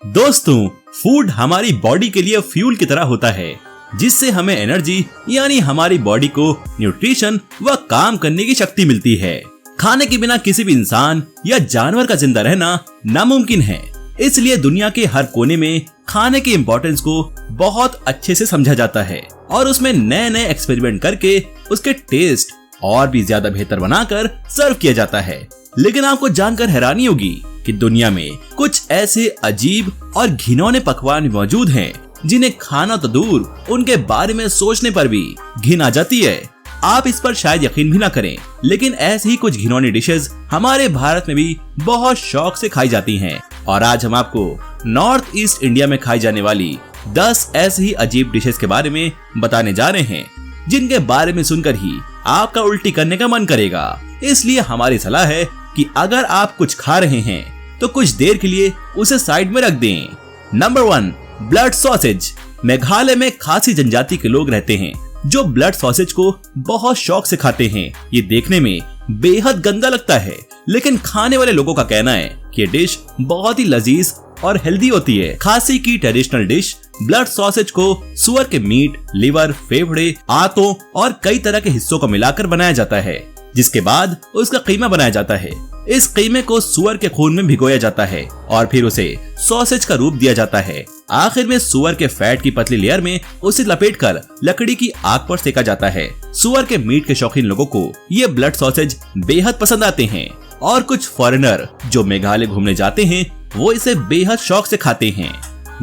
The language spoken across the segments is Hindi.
दोस्तों, फूड हमारी बॉडी के लिए फ्यूल की तरह होता है, जिससे हमें एनर्जी यानी हमारी बॉडी को न्यूट्रिशन व काम करने की शक्ति मिलती है। खाने के बिना किसी भी इंसान या जानवर का जिंदा रहना नामुमकिन है। इसलिए दुनिया के हर कोने में खाने की इम्पोर्टेंस को बहुत अच्छे से समझा जाता है और उसमें नए नए एक्सपेरिमेंट करके उसके टेस्ट और भी ज्यादा बेहतर बनाकर सर्व किया जाता है। लेकिन आपको जानकर हैरानी होगी कि दुनिया में कुछ ऐसे अजीब और घिनौने पकवान मौजूद हैं जिन्हें खाना तो दूर, उनके बारे में सोचने पर भी घिन आ जाती है। आप इस पर शायद यकीन भी ना करें, लेकिन ऐसी ही कुछ घिनौनी डिशेस हमारे भारत में भी बहुत शौक से खाई जाती हैं। और आज हम आपको नॉर्थ ईस्ट इंडिया में खाई जाने वाली 10 ऐसी ही अजीब डिशेस के बारे में बताने जा रहे हैं, जिनके बारे में सुनकर ही आपका उल्टी करने का मन करेगा। इसलिए हमारी सलाह है कि अगर आप कुछ खा रहे हैं तो कुछ देर के लिए उसे साइड में रख दें। Number 1, blood sausage. मेघालय में खासी जनजाति के लोग रहते हैं जो ब्लड सॉसेज को बहुत शौक से खाते हैं। ये देखने में बेहद गंदा लगता है, लेकिन खाने वाले लोगों का कहना है कि ये डिश बहुत ही लजीज और हेल्दी होती है। खासी की ट्रेडिशनल डिश ब्लड सॉसेज को सुअर के मीट, लिवर, फेफड़े, आंतों और कई तरह के हिस्सों को मिलाकर बनाया जाता है, जिसके बाद उसका कीमा बनाया जाता है। इस कीमे को सुअर के खून में भिगोया जाता है और फिर उसे सॉसेज का रूप दिया जाता है। आखिर में सुअर के फैट की पतली लेयर में उसे लपेटकर लकड़ी की आग पर सेका जाता है। सुअर के मीट के शौकीन लोगों को ये ब्लड सॉसेज बेहद पसंद आते हैं और कुछ फॉरेनर जो मेघालय घूमने जाते हैं वो इसे बेहद शौक से खाते हैं।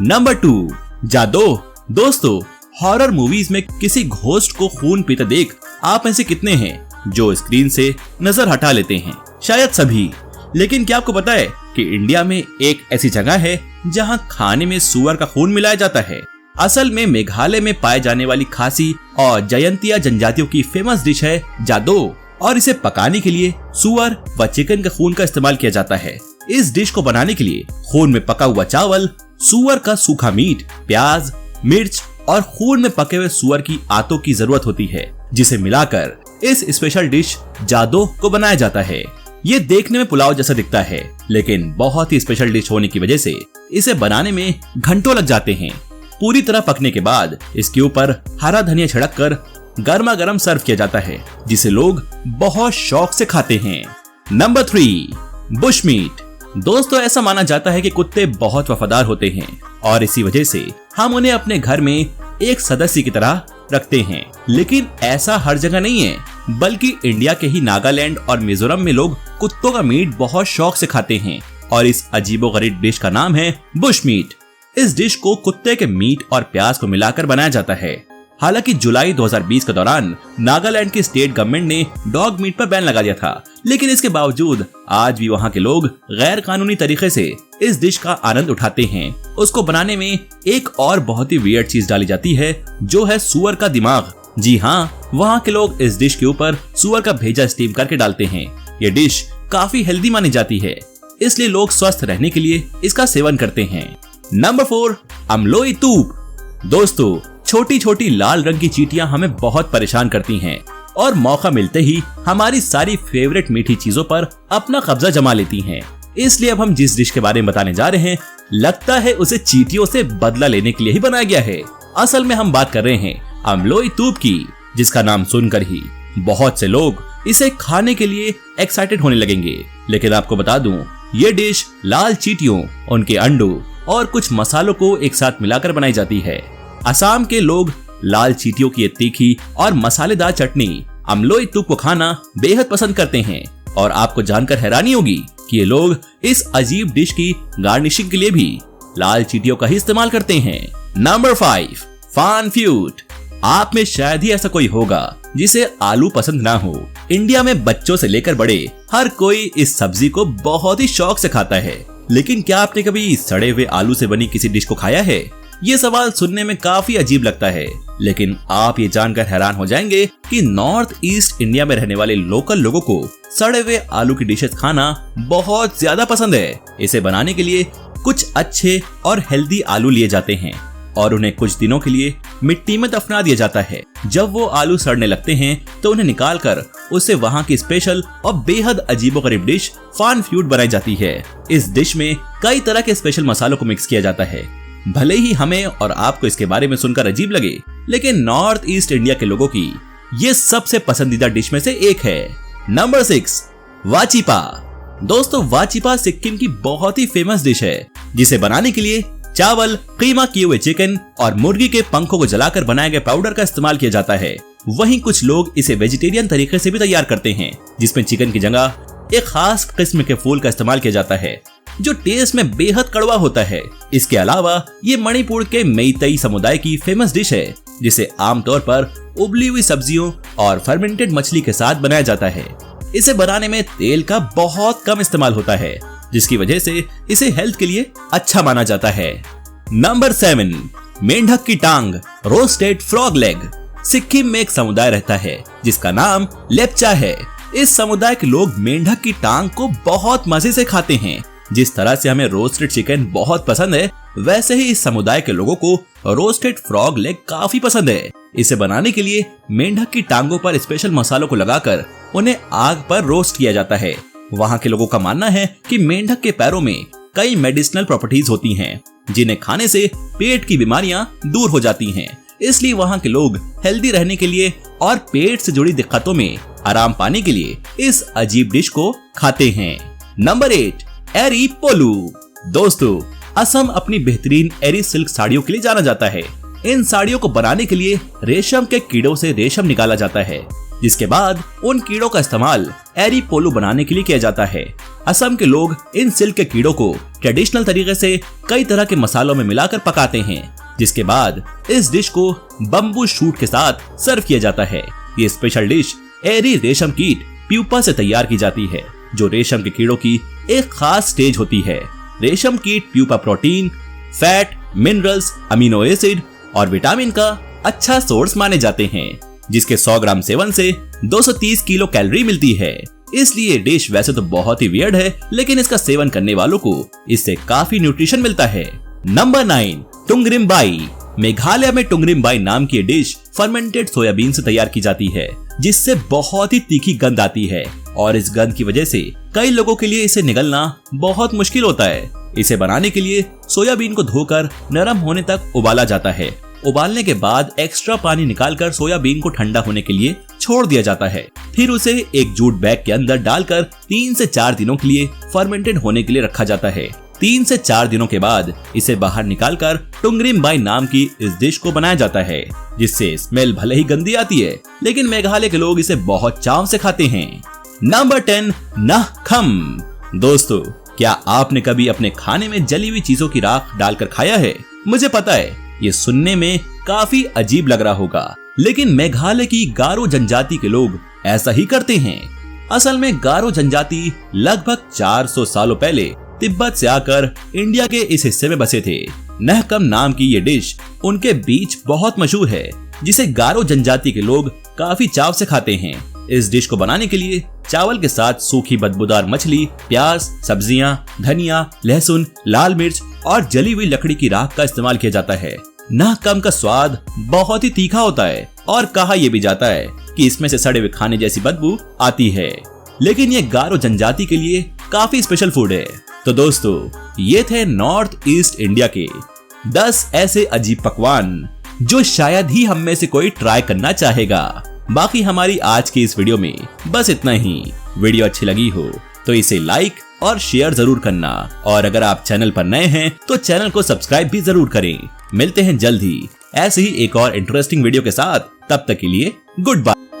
नंबर 2, जादो। दोस्तों, हॉरर मूवीज में किसी घोस्ट को खून पीते देख आप में से कितने हैं जो स्क्रीन से नजर हटा लेते हैं? शायद सभी। लेकिन क्या आपको पता है कि इंडिया में एक ऐसी जगह है जहां खाने में सुअर का खून मिलाया जाता है? असल में मेघालय में पाए जाने वाली खासी और जयंतिया जनजातियों की फेमस डिश है जादो, और इसे पकाने के लिए सुअर व चिकन के खून का इस्तेमाल किया जाता है। इस डिश को बनाने के लिए खून में पका हुआ चावल, सुअर का सूखा मीट, प्याज, मिर्च और खून में पके हुए सुअर की आंतों की जरूरत होती है, जिसे मिलाकर इस स्पेशल डिश जादो को बनाया जाता है। ये देखने में पुलाव जैसा दिखता है, लेकिन बहुत ही स्पेशल डिश होने की वजह से इसे बनाने में घंटों लग जाते हैं। पूरी तरह पकने के बाद इसके ऊपर हरा धनिया छिड़ककर गर्मा गर्म सर्व किया जाता है, जिसे लोग बहुत शौक से खाते हैं। Number 3, bush meat. दोस्तों, ऐसा माना जाता है कि कुत्ते बहुत वफादार होते हैं और इसी वजह से हम उन्हें अपने घर में एक सदस्य की तरह रखते हैं। लेकिन ऐसा हर जगह नहीं है, बल्कि इंडिया के ही नागालैंड और मिजोरम में लोग कुत्तों का मीट बहुत शौक से खाते हैं और इस अजीबोगरीब डिश का नाम है बुश मीट। इस डिश को कुत्ते के मीट और प्याज को मिलाकर बनाया जाता है। हालांकि जुलाई 2020 के दौरान नागालैंड की स्टेट गवर्नमेंट ने डॉग मीट पर बैन लगा दिया था, लेकिन इसके बावजूद आज भी वहां के लोग गैर कानूनी तरीके से इस डिश का आनंद उठाते हैं। उसको बनाने में एक और बहुत ही वियर्ड चीज डाली जाती है, जो है सुअर का दिमाग। जी हाँ, वहाँ के लोग इस डिश के ऊपर सुअर का भेजा स्टीम करके डालते हैं। ये डिश काफी हेल्दी मानी जाती है, इसलिए लोग स्वस्थ रहने के लिए इसका सेवन करते हैं। नंबर 4, अमलोई तूप। दोस्तों, छोटी छोटी लाल रंग की चींटियां हमें बहुत परेशान करती हैं और मौका मिलते ही हमारी सारी फेवरेट मीठी चीजों पर अपना कब्जा जमा लेती हैं। इसलिए अब हम जिस डिश के बारे में बताने जा रहे हैं, लगता है उसे चींटियों से बदला लेने के लिए ही बनाया गया है। असल में हम बात कर रहे हैं अमलोई तूप की, जिसका नाम सुनकर ही बहुत से लोग इसे खाने के लिए एक्साइटेड होने लगेंगे। लेकिन आपको बता दूं, ये डिश लाल चींटियों, उनके अंडों और कुछ मसालों को एक साथ मिलाकर बनाई जाती है। असम के लोग लाल चींटियों की तीखी और मसालेदार चटनी अमलोई तूप को खाना बेहद पसंद करते हैं और आपको जानकर हैरानी होगी कि ये लोग इस अजीब डिश की गार्निशिंग के लिए भी लाल चींटियों का ही इस्तेमाल करते हैं। नंबर 5, फान फ्यूट। आप में शायद ही ऐसा कोई होगा जिसे आलू पसंद ना हो। इंडिया में बच्चों से लेकर बड़े हर कोई इस सब्जी को बहुत ही शौक से खाता है। लेकिन क्या आपने कभी सड़े हुए आलू से बनी किसी डिश को खाया है? ये सवाल सुनने में काफी अजीब लगता है, लेकिन आप ये जानकर हैरान हो जाएंगे कि नॉर्थ ईस्ट इंडिया में रहने वाले लोकल लोगों को सड़े हुए आलू की डिशेस खाना बहुत ज्यादा पसंद है। इसे बनाने के लिए कुछ अच्छे और हेल्दी आलू लिए जाते हैं और उन्हें कुछ दिनों के लिए मिट्टी में दफना दिया जाता है। जब वो आलू सड़ने लगते हैं तो उन्हें निकालकर उससे वहाँ की स्पेशल और बेहद अजीबोगरीब डिश फान फ्यूड बनाई जाती है। इस डिश में कई तरह के स्पेशल मसालों को मिक्स किया जाता है। भले ही हमें और आपको इसके बारे में सुनकर अजीब लगे, लेकिन नॉर्थ ईस्ट इंडिया के लोगों की ये सबसे पसंदीदा डिश में से एक है। नंबर 6, वाचिपा। दोस्तों, वाचिपा सिक्किम की बहुत ही फेमस डिश है, जिसे बनाने के लिए चावल, कीमा किए हुए चिकन और मुर्गी के पंखों को जलाकर बनाए गए पाउडर का इस्तेमाल किया जाता है। वहीं कुछ लोग इसे वेजिटेरियन तरीके से भी तैयार करते हैं, जिसमें चिकन की जगह एक खास किस्म के फूल का इस्तेमाल किया जाता है, जो टेस्ट में बेहद कड़वा होता है। इसके अलावा ये मणिपुर के मेइतेई समुदाय की फेमस डिश है, जिसे आमतौर पर उबली हुई सब्जियों और फर्मेंटेड मछली के साथ बनाया जाता है। इसे बनाने में तेल का बहुत कम इस्तेमाल होता है, जिसकी वजह से इसे हेल्थ के लिए अच्छा माना जाता है। नंबर 7, मेंढक की टांग, रोस्टेड फ्रॉग लेग। सिक्किम में एक समुदाय रहता है जिसका नाम लेप्चा है। इस समुदाय के लोग मेंढक की टांग को बहुत मजे से खाते हैं। जिस तरह से हमें रोस्टेड चिकन बहुत पसंद है, वैसे ही इस समुदाय के लोगों को रोस्टेड फ्रॉग लेग काफी पसंद है। इसे बनाने के लिए मेंढक की टांगों पर स्पेशल मसालों को लगाकर उन्हें आग पर रोस्ट किया जाता है। वहाँ के लोगों का मानना है कि मेंढक के पैरों में कई मेडिसिनल प्रॉपर्टीज होती हैं, जिन्हें खाने से पेट की बीमारियां दूर हो जाती हैं। इसलिए वहाँ के लोग हेल्दी रहने के लिए और पेट से जुड़ी दिक्कतों में आराम पाने के लिए इस अजीब डिश को खाते हैं। नंबर 8, एरी पोलू। दोस्तों, असम अपनी बेहतरीन एरी सिल्क साड़ियों के लिए जाना जाता है। इन साड़ियों को बनाने के लिए रेशम के कीड़ों से रेशम निकाला जाता है, जिसके बाद उन कीड़ों का इस्तेमाल एरी पोलो बनाने के लिए किया जाता है। असम के लोग इन सिल्क के कीड़ों को ट्रेडिशनल तरीके से कई तरह के मसालों में मिलाकर पकाते हैं, जिसके बाद इस डिश को बम्बू शूट के साथ सर्व किया जाता है। ये स्पेशल डिश एरी रेशम कीट प्यूपा से तैयार की जाती है, जो रेशम के कीड़ों की एक खास स्टेज होती है। रेशम कीट pupa protein, fat, minerals, amino acid और विटामिन का अच्छा सोर्स माने जाते हैं, जिसके 100 ग्राम सेवन से 230 किलो कैलोरी मिलती है। इसलिए डिश वैसे तो बहुत ही वियर्ड है, लेकिन इसका सेवन करने वालों को इससे काफी न्यूट्रिशन मिलता है। नंबर 9, टुंगरिम्बाई। मेघालय में टुंगरिम्बाई नाम की डिश फर्मेंटेड सोयाबीन से तैयार की जाती है, जिससे बहुत ही तीखी गंध आती है और इस गंध की वजह से कई लोगों के लिए इसे निगलना बहुत मुश्किल होता है। इसे बनाने के लिए सोयाबीन को धोकर नरम होने तक उबाला जाता है। उबालने के बाद एक्स्ट्रा पानी निकालकर सोयाबीन को ठंडा होने के लिए छोड़ दिया जाता है। फिर उसे एक जूट बैग के अंदर डालकर 3 से 4 दिनों के लिए फर्मेंटेड होने के लिए रखा जाता है। 3 से 4 दिनों के बाद इसे बाहर निकालकर टुंगरिम्बाई नाम की इस डिश को बनाया जाता है, जिससे स्मेल भले ही गंदी आती है, लेकिन मेघालय के लोग इसे बहुत चाव से खाते हैं। नंबर 10, नहखम। दोस्तों, क्या आपने कभी अपने खाने में जली हुई चीजों की राख डालकर खाया है? मुझे पता है ये सुनने में काफी अजीब लग रहा होगा, लेकिन मेघालय की गारो जनजाति के लोग ऐसा ही करते हैं। असल में गारो जनजाति लगभग 400 सालों पहले तिब्बत से आकर इंडिया के इस हिस्से में बसे थे। नहकम नाम की ये डिश उनके बीच बहुत मशहूर है, जिसे गारो जनजाति के लोग काफी चाव से खाते हैं। इस डिश को बनाने के लिए चावल के साथ सूखी बदबूदार मछली, प्याज, सब्जियां, धनिया, लहसुन, लाल मिर्च और जली हुई लकड़ी की राख का इस्तेमाल किया जाता है। नहकम का स्वाद बहुत ही तीखा होता है और कहा यह भी जाता है कि इसमें से सड़े हुए खाने जैसी बदबू आती है, लेकिन ये गारो जनजाति के लिए काफी स्पेशल फूड है। तो दोस्तों, ये थे नॉर्थ ईस्ट इंडिया के 10 ऐसे अजीब पकवान जो शायद ही हम में से कोई ट्राई करना चाहेगा। बाकी हमारी आज की इस वीडियो में बस इतना ही। वीडियो अच्छी लगी हो तो इसे लाइक और शेयर जरूर करना, और अगर आप चैनल पर नए हैं तो चैनल को सब्सक्राइब भी जरूर करें। मिलते हैं जल्द ही ऐसे ही एक और इंटरेस्टिंग वीडियो के साथ। तब तक के लिए गुड बाय।